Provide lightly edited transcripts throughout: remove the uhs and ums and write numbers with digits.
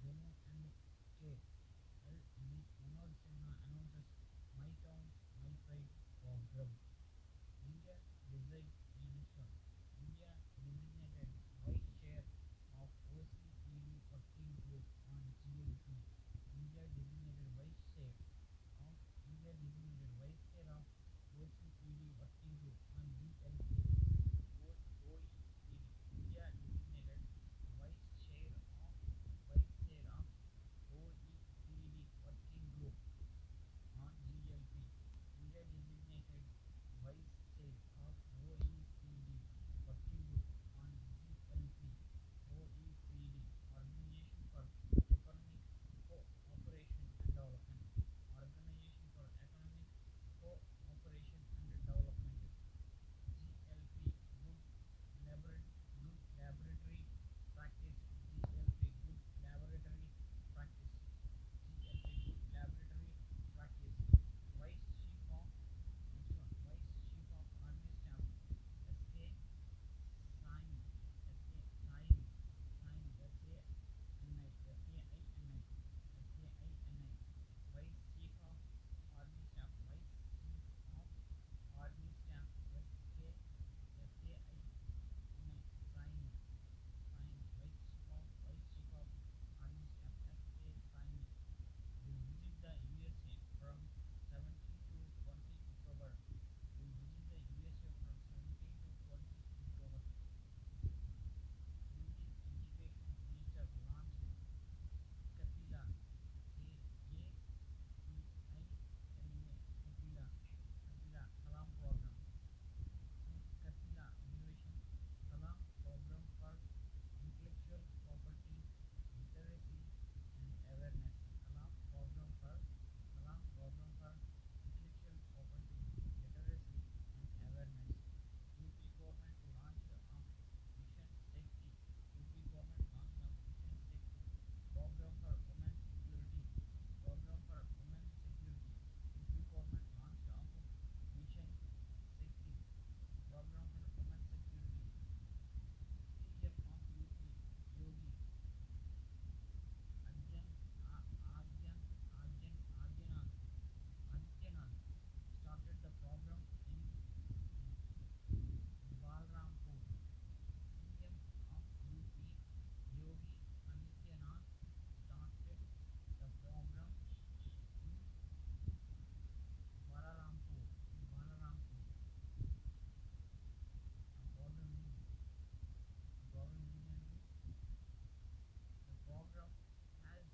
Jammu and State Manoj Sinha announces My Town, My Pride program. India decides next one. India designated vice chair of OCPD working group on GLP. India designated vice chair of OCPD working group on GLP. OECD. India designated vice chair of OECD working group on GLP. India designated vice chair of OECD working group on GLP. OECD, Organization for Economic Cooperation and Development. Organization for Economic Cooperation and Development. GLP, good laboratory practice. GLP, good laboratory practice. GLP, good laboratory practice. Vice Chief of Next one. Vice Chief of Army Staff. SK Saini. SK Saini. Saini. SAINI. SAINI. SAINI. Vice Chief of Army Staff. Vice Chief of Army Staff. SK SAINI. Saini. Saini. Vice Chief of Army Staff. SK Saini will visit the USA from 17 to 20 October. Will visit the USA from 17 to 20 October. Union Education Minister launched Kapila KAPILA Kapila Kalam program. Kapila Innovation Kalam program for intellectual property literacy and awareness. Kalam program for intellectual property literacy and awareness. UP government launched of Mission Shakti. UP government launched of Mission Shakti program for women security. Program for women security. UP government launched of Mission Shakti program for women security. CM of UP Yogi Adyan Adyan Adyan Adityanath started the program in Balrampur. CM of UP Yogi Adityanath started the program in Balarampur. Balarampur. The program has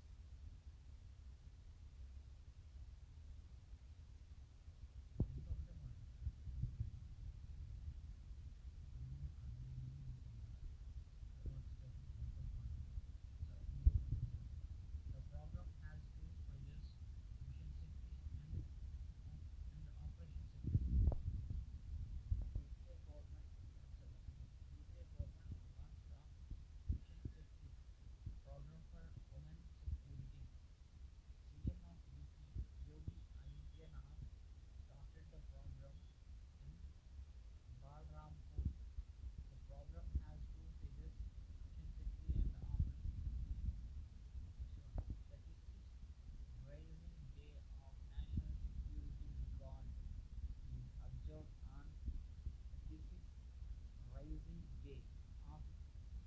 the program has two phases: Mission Shakti and Operation Shakti. UPA government UPA government launched a Mission Shakti program for women security. CM of UP Yogi Adityanath started the program in Balrampur. The program has two phases: Mission Shakti and Operation Shakti. Next one, 36th Rising Day of National Security Guard is observed on 36th Rising Day of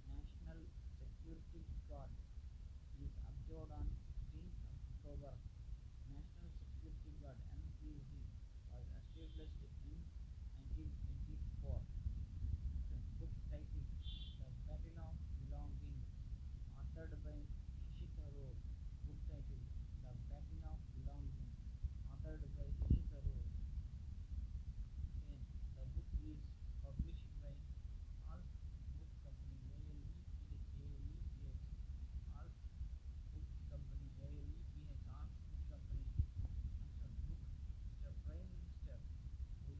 National Security Guard is observed on 16th October. National Security Guard (NSG) was established in 1984. Book title: The Battle of Belonging, authored by Shashi Tharoor. Book title: The Battle of Belonging, authored by Shashi Tharoor. Again, the book is published by Alf Book Company ALEPH. Alf Book Company ALEPH. Alf Book Company. Next one, book. Mr. Prime Minister, who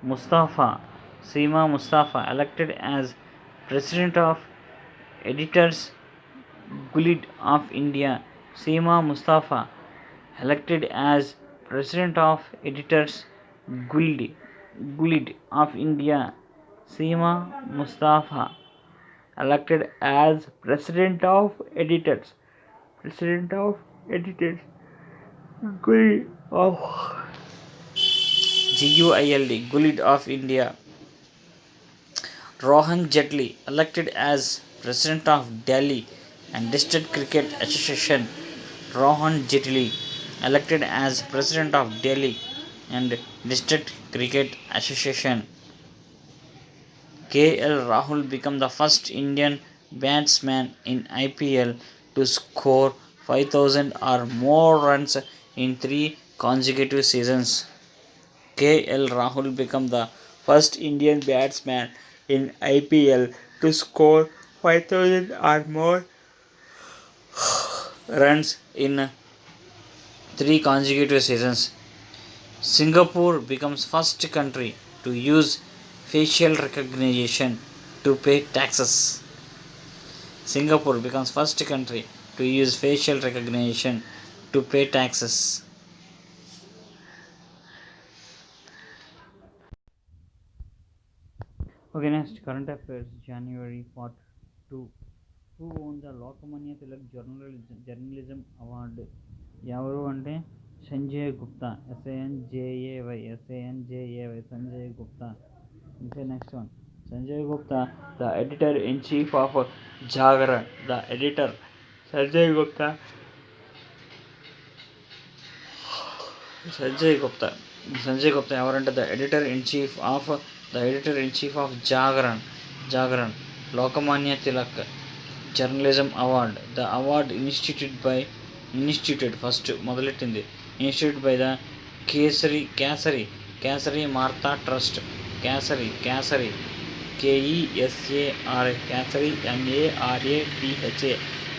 Mustafa. Seema Mustafa, elected as President of Editors Guild of India. Seema Mustafa, elected as President of Editors Guild of India. Seema Mustafa, elected as President of Editors Guild of Guild of India. Rohan Jetli, elected as President of Delhi and District Cricket Association. Rohan Jetli, elected as President of Delhi and District Cricket Association. KL Rahul became the first Indian batsman in IPL to score 5,000 or more runs in 3 consecutive seasons. KL Rahul became the first Indian batsman in IPL to score 5,000 or more runs in 3 consecutive seasons. Singapore becomes first country to use facial recognition to pay taxes. Singapore becomes first country to use facial recognition to pay taxes. Okay, next current affairs, January part 2. Who won the Lokmanya Tilak Journalism Award? ఎవరు అంటే Sanjay Gupta. SANJAY Sanjay Gupta. Okay, next one. Sanjay Gupta, the editor-in-chief of Jagran. The editor, Sanjay Gupta. Sanjay Gupta ఎవరంటే the editor-in-chief of Jagran. Lokmanya Tilak Journalism Award. The award instituted by the Kesari Martha Trust. Kesari Kesari Kesari MARATHA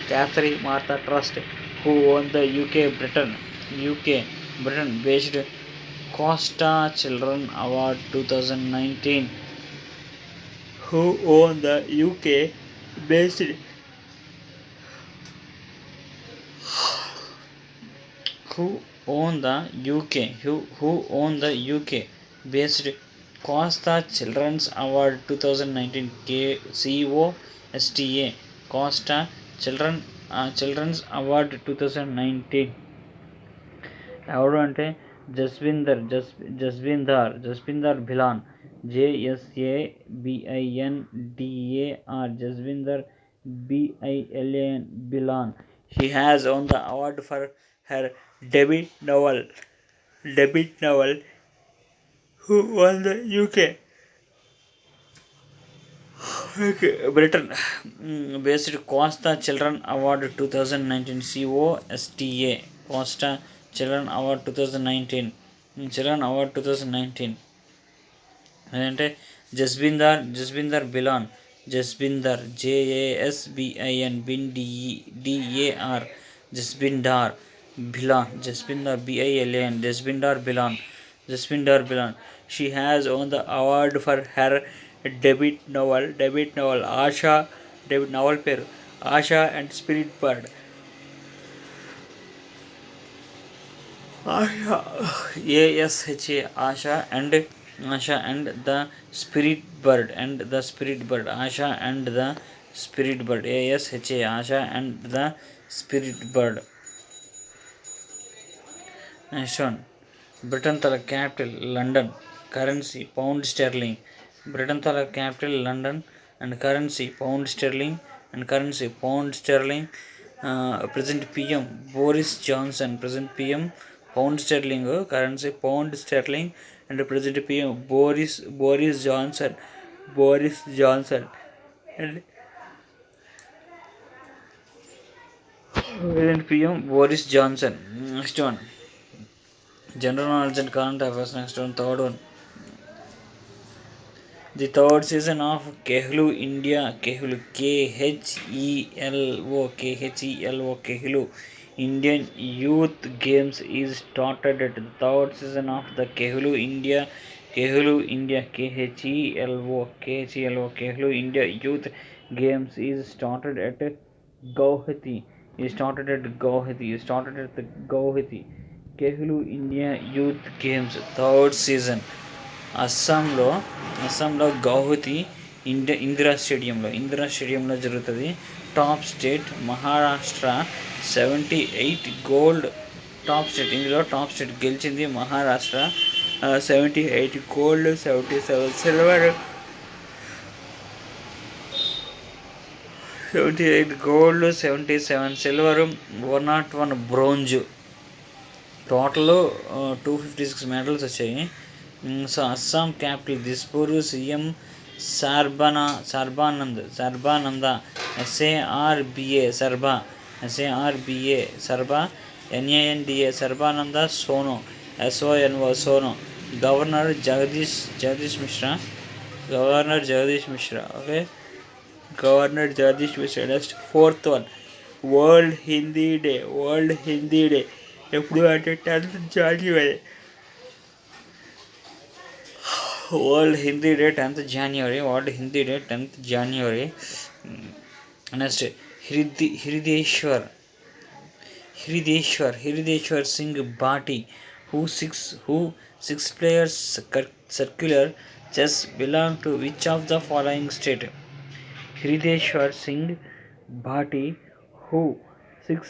Kesari Martha Trust, who won the UK Britain based Costa Children Award 2019. Who won the UK based based Costa Children's Award 2019. COSTA Costa Children's Award 2019. ఎవరు అంటే Jaswinder భిలాన్. JSABINDAR Jaswinder BILAN Bilan. She has won the award for her debut novel who won the UK Britain based Costa Children Award 2019. COSTA Costa Children Award 2019. అదంటే జస్బిందర్ బిలాన్. జస్బిందర్ JASBIN DAR Jasbindar Bilan. Jasbindar Bilan. She has won the award for her debut novel Asha. Debut novel పేరు Asha and Spirit Bird. ASHA Asha and the Spirit Bird. Asha and the Spirit Bird. ASHA Asha and the Spirit Bird. Next one. Britain thala capital London. Currency pound sterling. Britain thala capital London and currency pound sterling. Present PM Boris Johnson. Pound sterling currency pound sterling and present PM Boris Johnson and present PM Boris Johnson. Next one. General knowledge and current affairs. Next one, third one. The third season of Khelo India Khelo Indian Youth Games is started. The third season of the Khelo India Khelo India Khelo India Youth Games is started at Guwahati. Khelo India Youth Games third season. అస్సాంలో గౌహతి ఇందిరా స్టేడియంలో జరుగుతుంది. Top state Maharashtra 78 gold. ఇందులో top state గెలిచింది Maharashtra. 78 gold, 77 silver, 101 bronze. Total 256 medals వచ్చాయి. So Assam capital Dispur. CM Sarbananda SARBA Sarba NANDA Sarbananda Sono SONO Sono. Governor Jagdish Mishra. Okay, governor Jagdish Mishra. Next fourth one, world Hindi day. ఎప్పుడు అంటే 10th January. World Hindi day 10th January. Next Hrideshwar Singh Bhati, who six players circular chess belong to which of the following state? Hrideshwar Singh Bhati, who six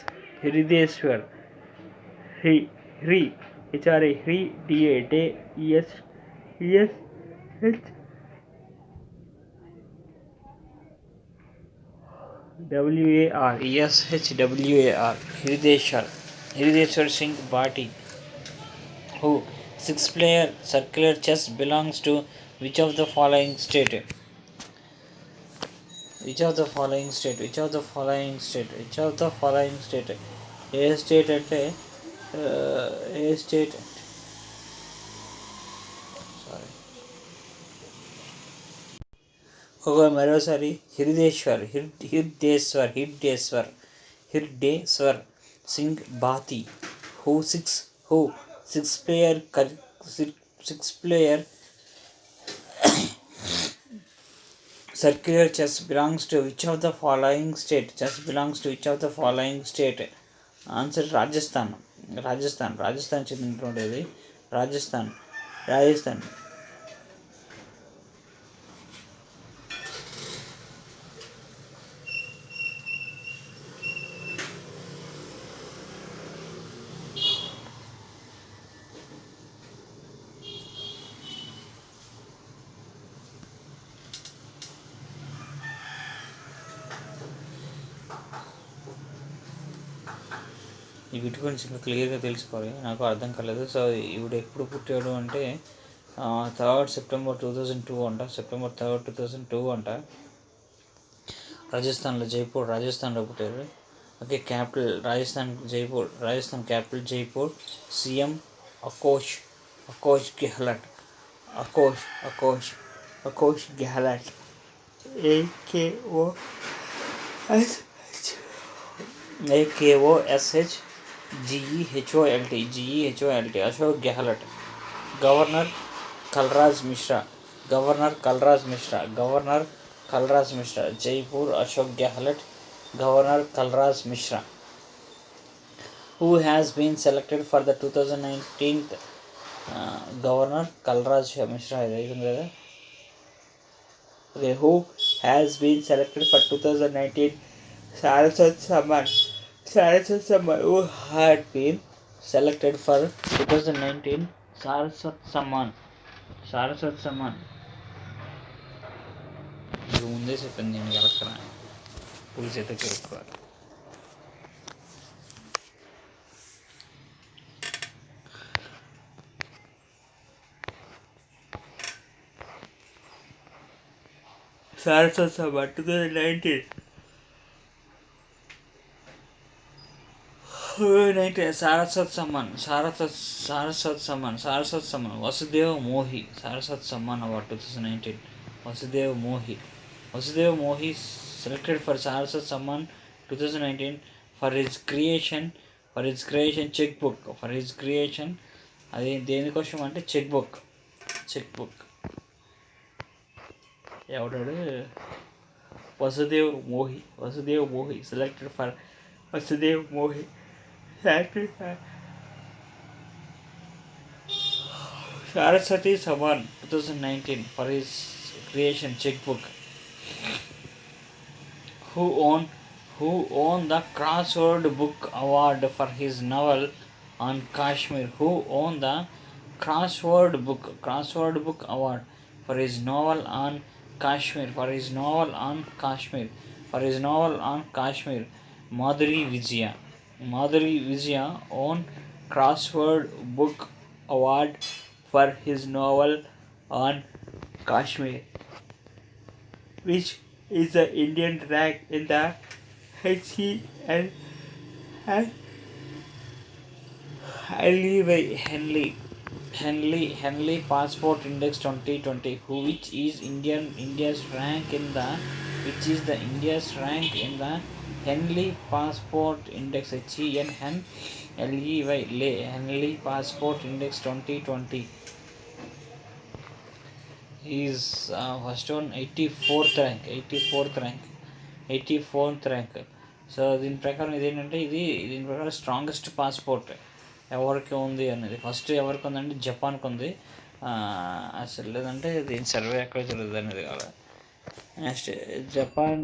Hrideshwar Hri DA ES H WAR ESHWAR. Hrideshwar Singh Bhati, who six-player circular chess belongs to which of the following state? A state అంటే మరోసారి హృదేశ్వర్ Singh బాతి, who six player circular chess belongs to which of the following state? Answer Rajasthan చెందినటువంటిది. రాజస్థాన్. ఈ వీటి గురించి ఇంకా క్లియర్గా తెలుసుకోవాలి, నాకు అర్థం కాలేదు. సో ఇవిడు ఎప్పుడు పుట్టాడు అంటే 3rd September 2002 అంట. September 3rd 2002 అంట. రాజస్థాన్లో పుట్టారు. Okay, capital Rajasthan capital CM Akosh Gehlot. AKOSH GEHOLT Ashok Gehlot. Governor Kalraj Mishra. Jaipur Ashok Gehlot. Governor Kalraj Mishra. Who has been selected for the 2019 governor Kalraj Mishra. ఇది అవుతుంది కదా. Okay, who has been selected for 2019 Saraswat Samman. Who had been selected for 2019 Saraswat Samman. ఇది ముందే చెప్పింది నేను కరెక్ట్గా. పులిస్ అయితే కలుపుకోవాలి. Saraswat Samman 2019 Saraswat Samman Vasudev Mohi. Saraswat Samman award 2019 Vasudev Mohi selected for Saraswat Samman 2019 for his creation check book. అది దేనికోసం అంటే చెక్ బుక్. చెక్ బుక్ ఎవడాడు Vasudev Mohi selected for Vasudev Mohi Saraswati Saman 2019 for his creation checkbook. Who won who won the Crossword Book Award for his novel on Kashmir? Who won the Crossword Book Award for his novel on Kashmir? Madhuri Vijaya won Crossword Book Award for his novel on Kashmir, which is the Indian rank in the Henley Passport Index 2020. Which is India's rank in the Henley Passport Index Henley Passport Index 2020. Is first one 84th rank. So దీని ప్రకారం దీని ప్రకారం strongest passport ఎవరికి ఉంది అనేది first ఎవరికి ఉందంటే జపాన్కి ఉంది. అసలు లేదంటే దీని సర్వే ఎక్కడ జరుగుతుంది అనేది కావాలి. Next Japan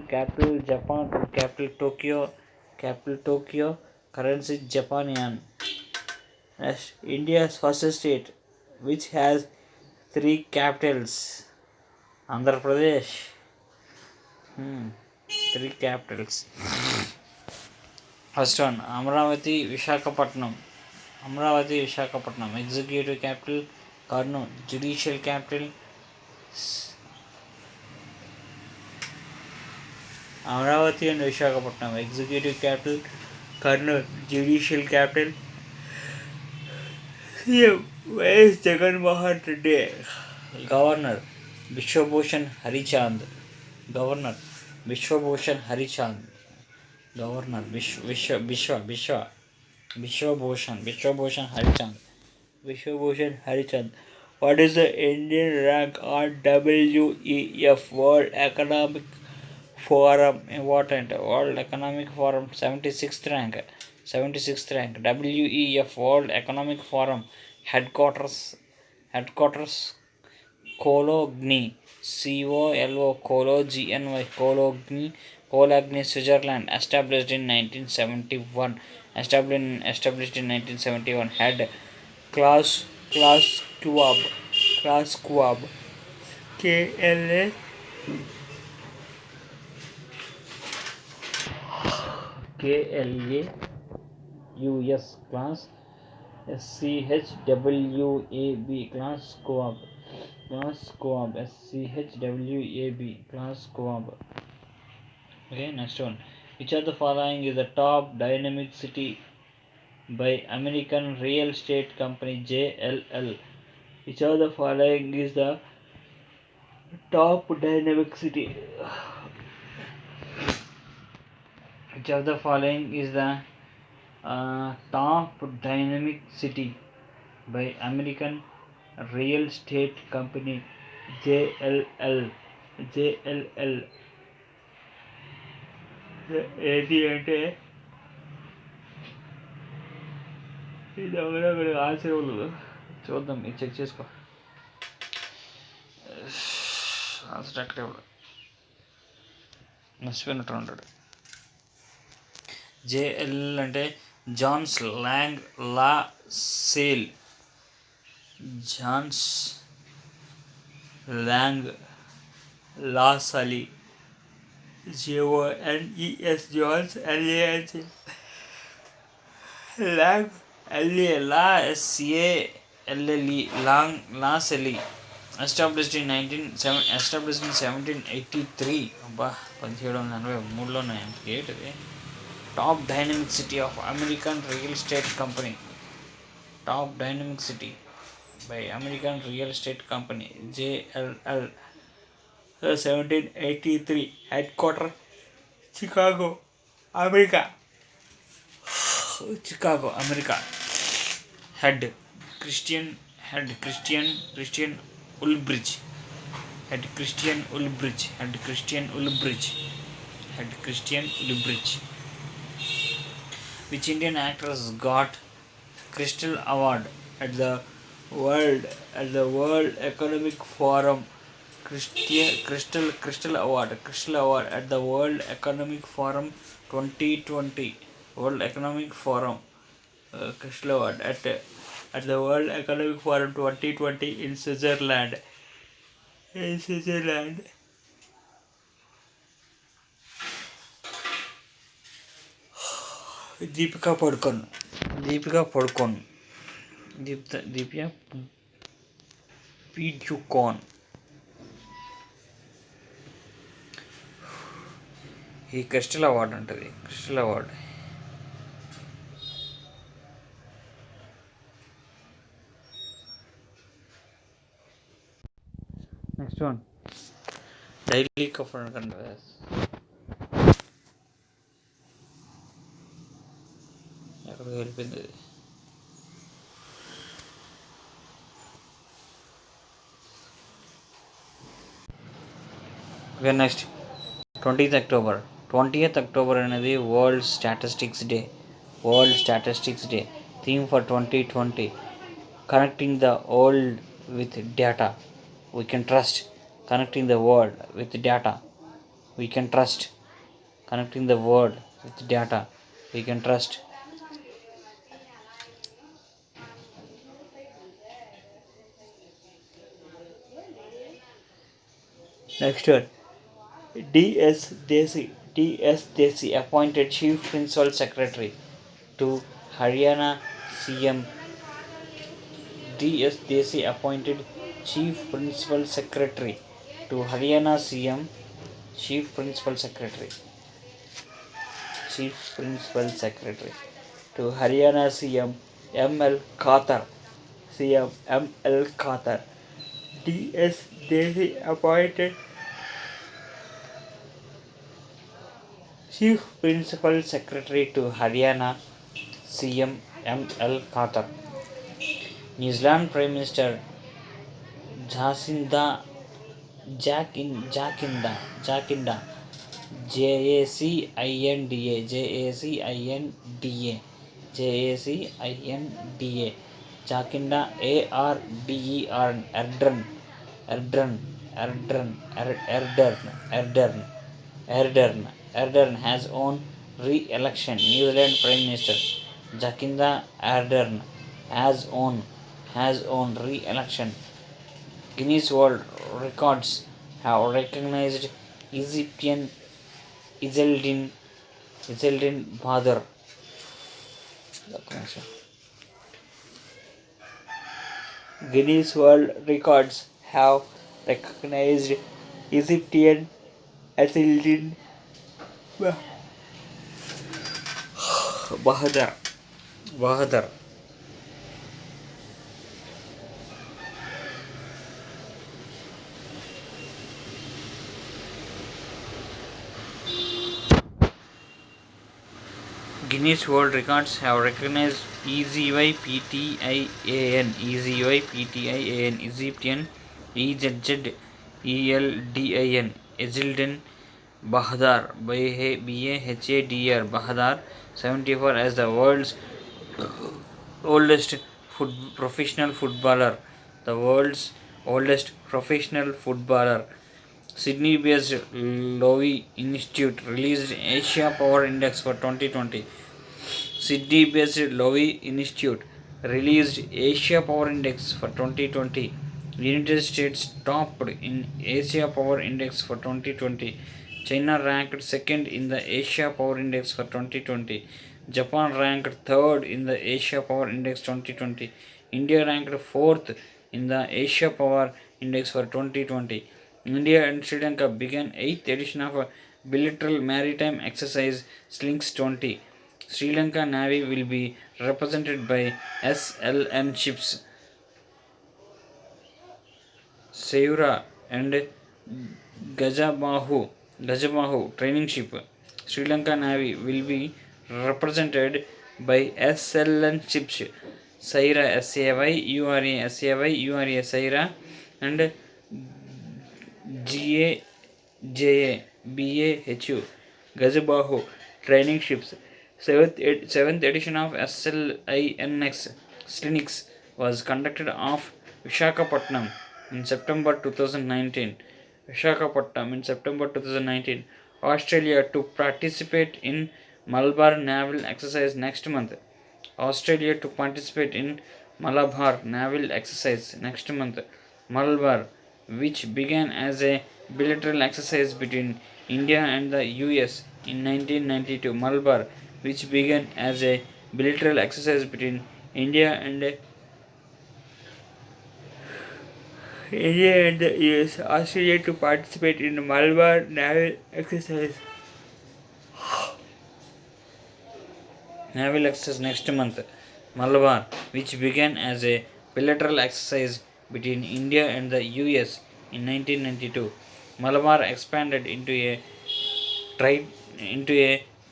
capital Tokyo currency Japan an. Next India's first state which has 3 capitals. Andhra Pradesh 3 capitals. First one Amaravati Visakhapatnam. Executive capital Kurnool. Judicial capital Amaravati and Visakhapatnam. Executive capital Kurnool. Judicial capital CM YS Jaganmohan Reddy. Governor Biswabhusan Harichand. Biswabhusan Harichand. What is the Indian rank on WEF World Economic Forum? Important. World Economic Forum 76th rank. WEF World Economic Forum headquarters Cologne. Cologne, Switzerland. Established in 1971. Head Klaus Schwab. KLA US Klaus SCHWAB Klaus Schwab SCHWAB Klaus Schwab. Okay, next one. Which of the following is the top dynamic city by American real estate company JLL? Which of the following is the top dynamic city? Which of the following is the top dynamic city by American real estate company JLL. ఏది అంటే ఇది ఆశ్చర్యలు చూద్దాం. ఇది check చేసుకో. Answer అక్కడే మర్చిపోయినట్టు ఉంటాడు. JL అంటే Jones Lang LaSalle. Jones Lang LaSalle. JONES Johns LANC Lang LASALLE Lang Lasali. Established in 1783. అబ్బా 1793లో ఏంటిది. Top dynamic city of American real estate company. Top dynamic city by American real estate company JLL. 1783. Headquarter Chicago, America. Head Christian Ulbrich, had Christian Ulbrich, had Christian Ulbrich, had Christian Ulbrich. Which Indian actress got Crystal Award at the World Economic Forum? Crystal Award at the World Economic Forum 2020. World Economic Forum Crystal Award at the World Economic Forum 2020 in Switzerland. In Switzerland. Deepika Padukone. Deepika Padukone. ఈ crystal award ఉంటుంది. Crystal award. Next one daily కఫర్ ఎక్కడికి వెళ్ళిపోయింది. Next 20th October అనేది world statistics day. Theme for 2020 connecting the world with data we can trust. Connecting the world with data we can trust. Connecting the world with data we can trust. Next one, D.S. Desi appointed Chief Principal Secretary to Haryana CM. D.S. Desi appointed Chief Principal Secretary to Haryana CM. Chief Principal Secretary to Haryana CM M.L. Khatar. D.S. Desi appointed Chief Principal Secretary to Haryana CM M.L. Khatar. New Zealand Prime Minister Jacinda Jacinda Jacinda Ardern has won re-election. New Zealand Prime Minister Jacinda Ardern has won re-election. Guinness World Records have recognized Egyptian Izzeldin Badr. Guinness World Records have recognized Egyptian Izzeldin Badr. Guinness World Records have recognized EZYPTIAN Egyptian EZZELDIN Ezildin Bahdar BAHADR Bahdar 74 as the world's oldest professional footballer. The world's oldest professional footballer. Sydney-based Lowy Institute released Asia Power Index for 2020. Sydney-based Lowy Institute released Asia Power Index for 2020. United States topped in Asia Power Index for 2020. China ranked second in the Asia Power Index for 2020. Japan ranked third in the Asia Power Index 2020. India ranked fourth in the Asia Power Index for 2020. India and Sri Lanka began 8th edition of a bilateral maritime exercise Slinks 20. Sri Lanka Navy will be represented by SLN ships Sayura and Gajabahu training ship. Sri Lanka Navy will be represented by SLN ships Sayura Sayura Sayura and GAJA BAHU Gazabahu training ships. Seventh edition of SLINX was conducted off Vishakhapatnam in September 2019. Australia to participate in Malabar naval exercise next month. Australia to participate in Malabar naval exercise next month. Malabar, which began as a bilateral exercise between India and the US in 1992. Malabar, which began as a bilateral exercise between India and the US. Australia to participate in Malabar naval exercise next month. Malabar, which began as a bilateral exercise between India and the US in 1992. Malabar expanded into a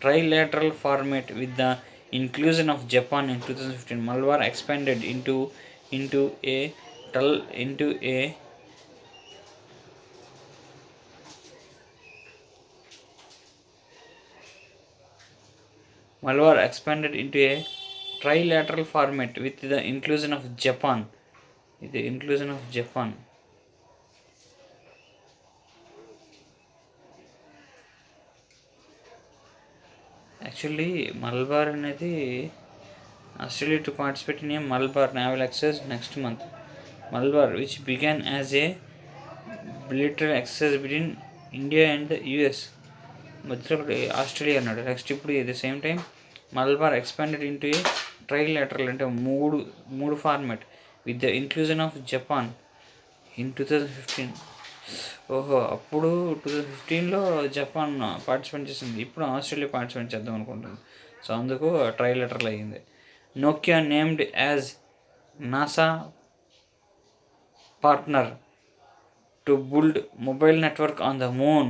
trilateral format with the inclusion of Japan in 2015. Malabar expanded into a Malabar expanded into a trilateral format with the inclusion of Japan. Actually, Malabar అనేది Australia to participate in a Malabar naval exercise next month. Malabar, which began as a bilateral exercise between India and the US. మధ్యలో Australia అన్నాడు. Next ఇప్పుడు at the same time Malabar expanded into A trilateral అంటే మూడు format with the inclusion of Japan in 2015. ఓహో, అప్పుడు 2015లో Japan participate చేసింది, ఇప్పుడు Australia participate చేద్దాం అనుకుంటుంది. సో అందుకు ట్రైలాటరల్ అయ్యింది. Nokia named as NASA partner to build mobile network on the moon.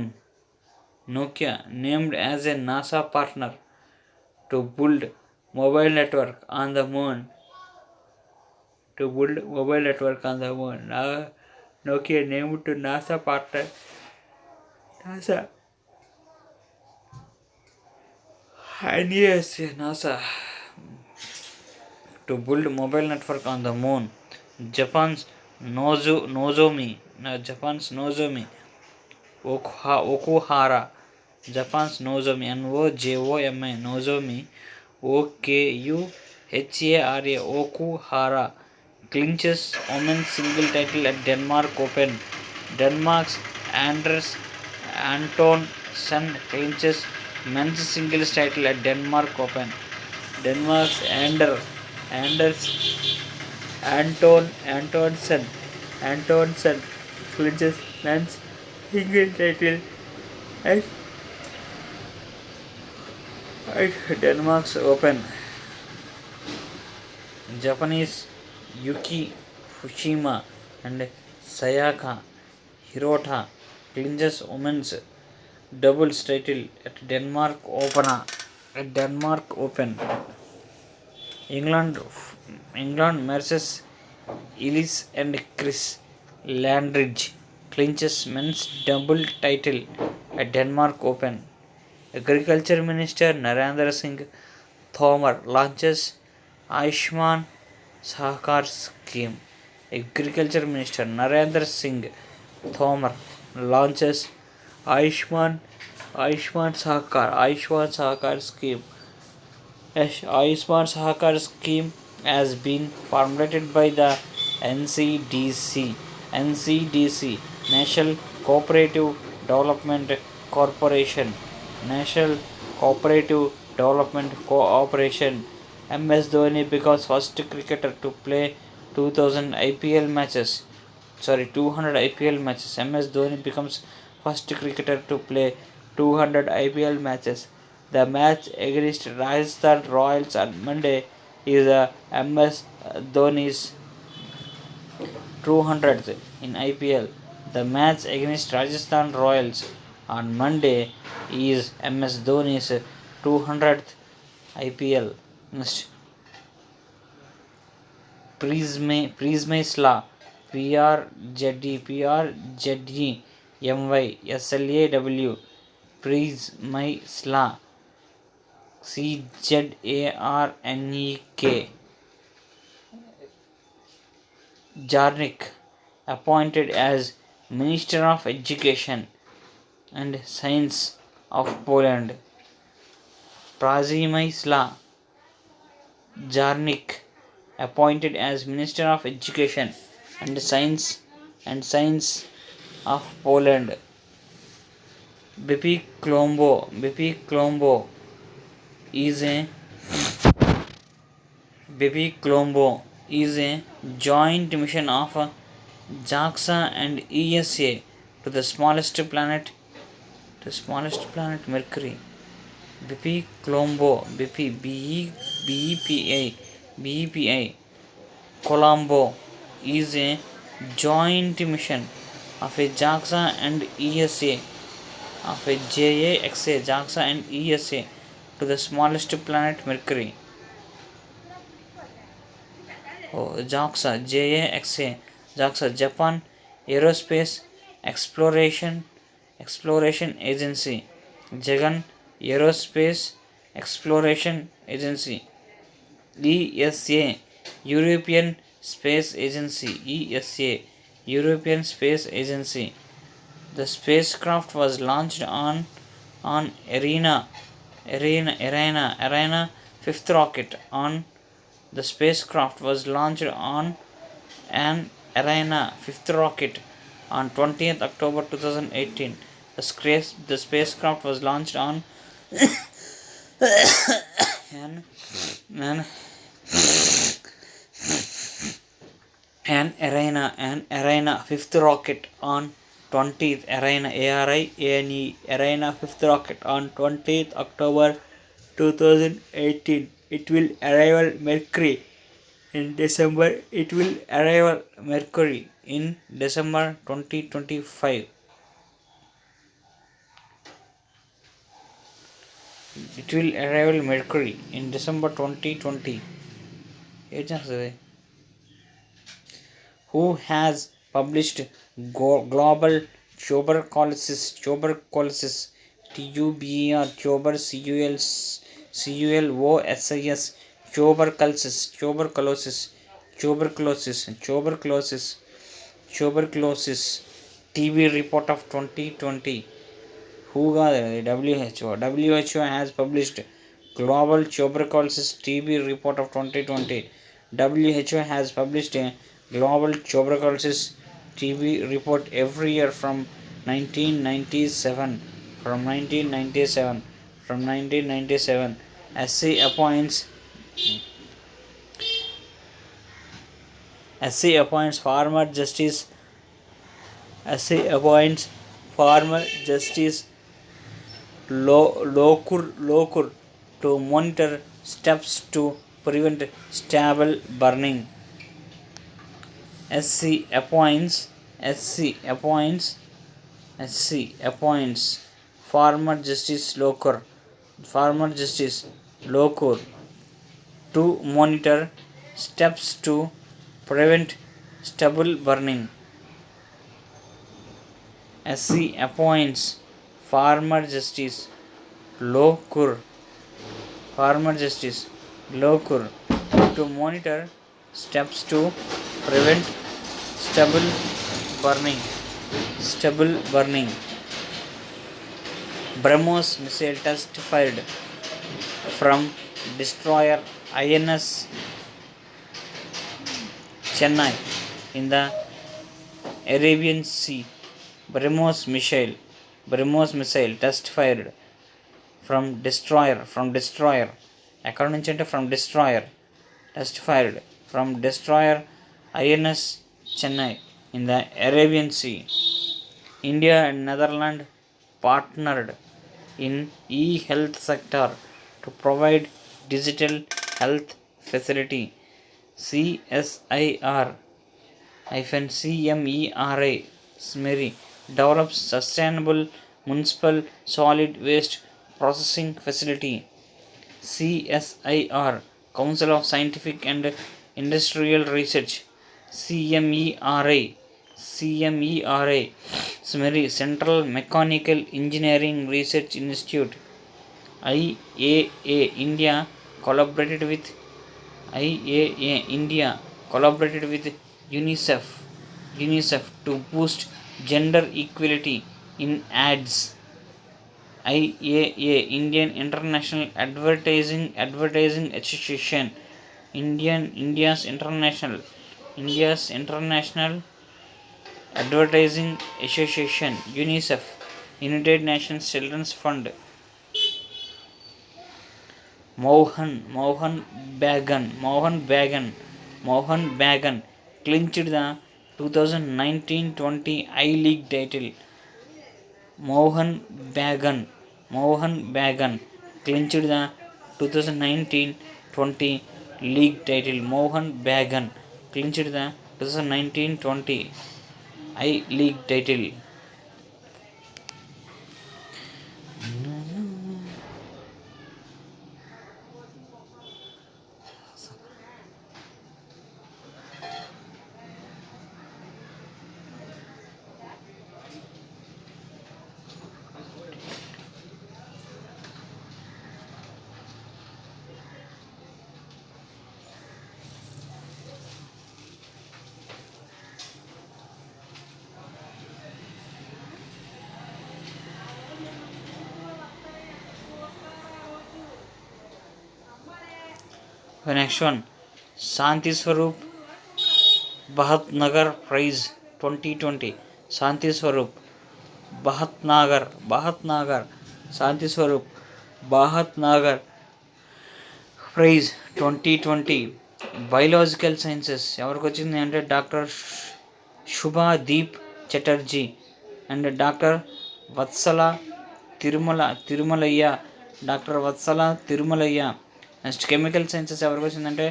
Nokia named as a NASA partner to build mobile network on the moon. Now, Nokia named to NASA partner. And yes, NASA to build mobile network on the moon. Japan's Nozomi Okuhara, Japan's Nozomi Nozomi Okuhara Okuhara clinches women's single title at Denmark Open. Denmark's Anders Antonsen clinches men's singles title at Denmark Open. Denmark's Anders Antonsen clinches men's single title at Denmark's Open. Japanese Yuki Fukushima and Sayaka Hirota clinches women's doubles title at Denmark Open. England versus Ellis and Chris Landridge clinches men's double title at Denmark Open. Agriculture Minister Narendra Singh Thomer launches Ayushman Sahakar scheme. Agriculture Minister Narendra Singh Thomer launches Ayushman Sahakar scheme. Ayushman Sahakar scheme has been formulated by the NCDC, National Cooperative Development Corporation. MS Dhoni becomes first cricketer to play 200 IPL matches. MS Dhoni becomes first cricketer to play 200 IPL matches. The match against Rajasthan Royals on Monday is MS Dhoni's 200th in IPL. The match against Rajasthan Royals on Monday is MS Dhoni's 200th IPL. Next, Prisma PRZEMY Praise My Sla CZARNEK Jarnik appointed as Minister of Education and Science of Poland. Przemysław Jarnik appointed as Minister of Education and Science of Poland. BP Colombo is a joint mission of JAXA and ESA to the smallest planet Mercury. BP Colombo BEPI Colombo is a joint mission of a JAXA and ESA of a JAXA and ESA to the smallest planet Mercury. JAXA Japan Aerospace Exploration Agency. Jagan Aerospace Exploration Agency. ESA European Space Agency. The spacecraft was launched on Ariana 5th rocket. The spacecraft was launched on an Ariana 5th rocket on 20th October 2018. The spacecraft was launched on an Ariana 5th rocket on 20th Ariana 5th rocket on 20th October 2018. It will arrive Mercury in December 2025. It will arrive Mercury in December 2020. Who has published global tuberculosis TUBER tuberculosis TB report of 2020. WHO has published global tuberculosis TB report of 2020. WHO has published a global tuberculosis TB report every year from 1997. SC appoints former Justice Lokur to monitor steps to prevent stubble burning. SC appoints former Justice Lokur to monitor steps to prevent stubble burning. SC appoints former Justice Lokur to monitor steps to prevent stubble burning. BrahMos missile test fired from destroyer INS Chennai in the Arabian Sea. BrahMos missile test fired from destroyer ఎక్కడి నుంచి అంటే from destroyer test fired from destroyer INS Chennai in the Arabian Sea. India and Netherlands partnered in e-health sector to provide digital health facility. CSIR-CMERI SMERI develops sustainable municipal solid waste processing facility. CSIR Council of Scientific and Industrial Research CMERI, SMERI, Central Mechanical Engineering Research Institute. IAA India collaborated with UNICEF to boost gender equality in ads. IAA, Indian International Advertising Association, India's International Advertising Association, UNICEF, United Nations Children's Fund. Mohan Bagan clinched the 2019-20 I-League title. Mohan Bagan clinched the 2019-20 league title. Mohan Bagan clinched the 2019-20 I-League title. The next one, Shanti Swarup Bhatnagar Prize 2020. Shanti Swarup Bhatnagar Shanti Swarup Bhatnagar Prize 2020. Biological sciences ఎవరికి వచ్చింది అంటే doctor Shubha Deep Chatterjee and doctor Vatsala Thirumalaiah. Next chemical sciences ఎవరికి వచ్చిందంటే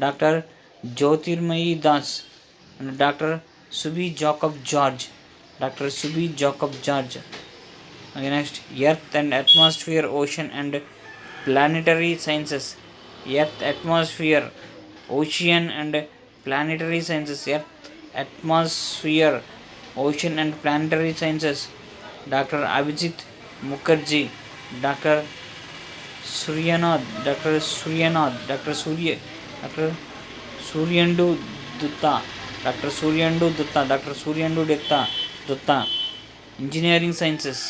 doctor Jyotirmayee Das and doctor Subi Jacob George. Next earth and atmosphere, ocean and planetary sciences. Earth atmosphere, ocean and planetary sciences. Doctor Abhijit Mukherjee. Doctor Suryendu Dutta. Engineering sciences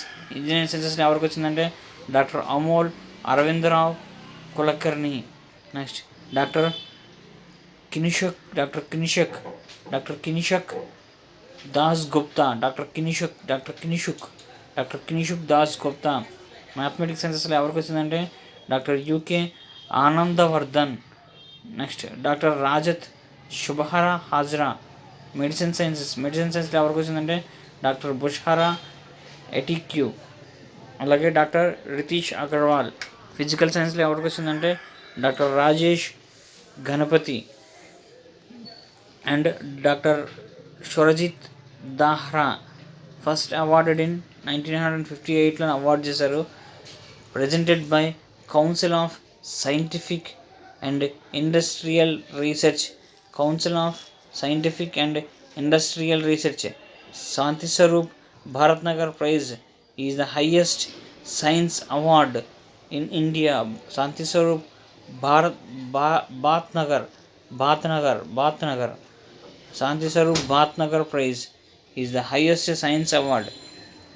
ఎవరికి వచ్చిందంటే doctor Amol Arvindrao Kulkarni. Next doctor Kanishka Das Gupta. Mathematics సైన్సెస్లో ఎవరికి వచ్చిందంటే doctor UK Anandavardhan. Next doctor Rajat Subhra Hazra. Medicine సైన్స్లో ఎవరికి వచ్చిందంటే డాక్టర్ బుషారా ఎటిక్యూ. అలాగే doctor Ritesh Agarwal. Physical సైన్స్లో ఎవరికి వచ్చిందంటే doctor Rajesh Ganapathy and doctor Surajit Dhara. First awarded in 1958లో అవార్డు చేశారు. presented by Council of Scientific and Industrial Research. Shanti Swarup Bhatnagar Prize is the highest science award in India. Shanti Swarup Bhatnagar Shanti Swarup Bhatnagar Prize is the highest science award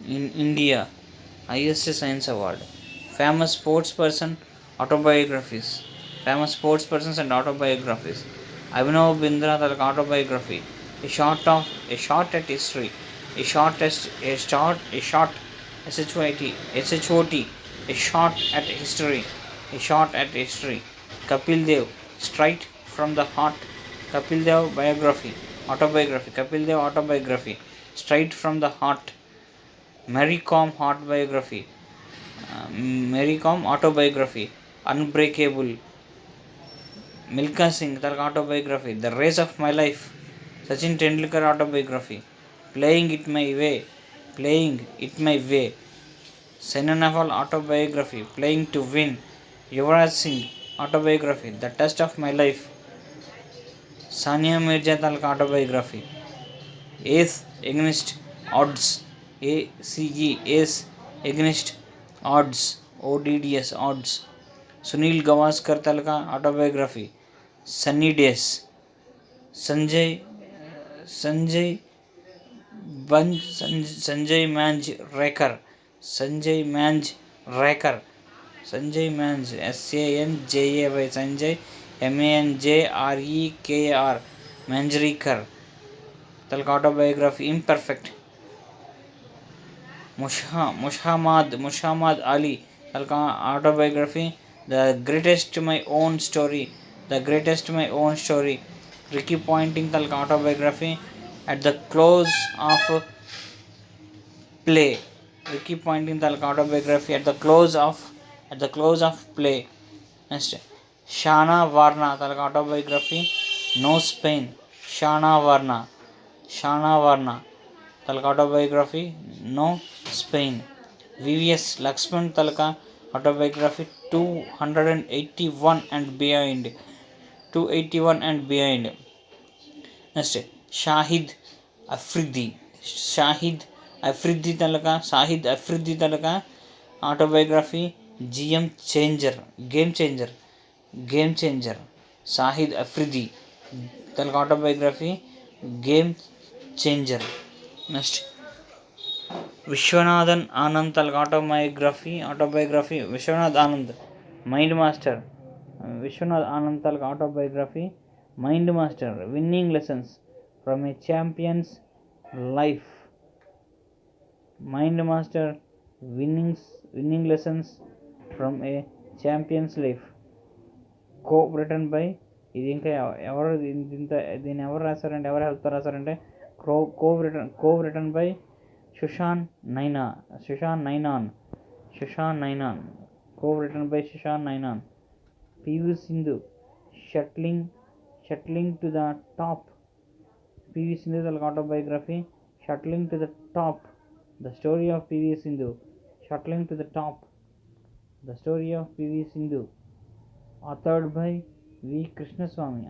in India. Famous sports person autobiographies. Abhinav Bindra తనకు autobiography. A shot at history. A shot at history. Kapil Dev, straight from the heart. Kapil Dev autobiography. Straight from the heart. Mary Kom autobiography. Unbreakable. Milkha Singh తనకు autobiography. The Race of My Life. Sachin Tendulkar autobiography. Playing It My Way. Saina Nehwal autobiography. Playing to Win. Yuvraj Singh autobiography. The Test of My Life. Sania Mirza तालुका autobiography. Ace Against Odds, ACE, Ace Against Odds, ODDS, Odds. Sunil Gavaskar तालुका autobiography. Sunny days. Sanjay Manjrekar, Sanjay Manjrekar, SANJAY, Sanjay MANJREKR, Manjrekar तालुका autobiography. Imperfect. Muhammad Ali तालुका autobiography. The greatest my own story. Ricky Ponting तालुका autobiography. At the close of play. Ricky Ponting तालुका autobiography. At the close of play. Next Shane Warne तालुका autobiography. No spin. Shane Warne तालुका autobiography. No spin. VVS Laxman तालुका autobiography. 281 and behind. Next Shahid Afridi तालुका autobiography. Game changer. Shahid Afridi तालुका autobiography. Game changer. Next Viswanathan Anand तालुका autobiography. Viswanath Anand mind master. Viswanath Anand तालुका autobiography. Mind master. Winning lessons from a champion's life. Mind master. Winning lessons from a champion's life. Co written by. ఇది ఇంకా దీన్ని ఎవరు రాశారంటే, ఎవరు హెల్ప్తో రాశారంటే co written by Sushan Ninan. Co written by Sushan Ninan. PV Sindhu shuttling to the top. PV Sindhu తన autobiography. Shuttling to the top. The story of PV Sindhu. Shuttling to the top. The story of PV Sindhu. Authored by V Krishnaswamy.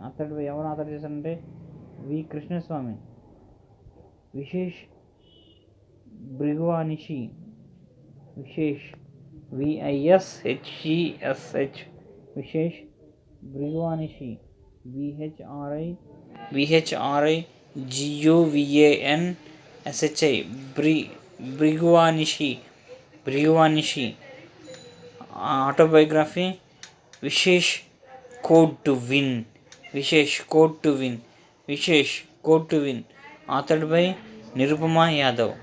ఎవరు author చేశారంటే V Krishnaswamy. Vishesh Bhriguvanshi. VISHESH. Vishesh Bhriguvanshi. VHRIGUVANSHI. Bhriguvanshi. Autobiography. Vishesh code to win. Authored by Nirupama Yadav.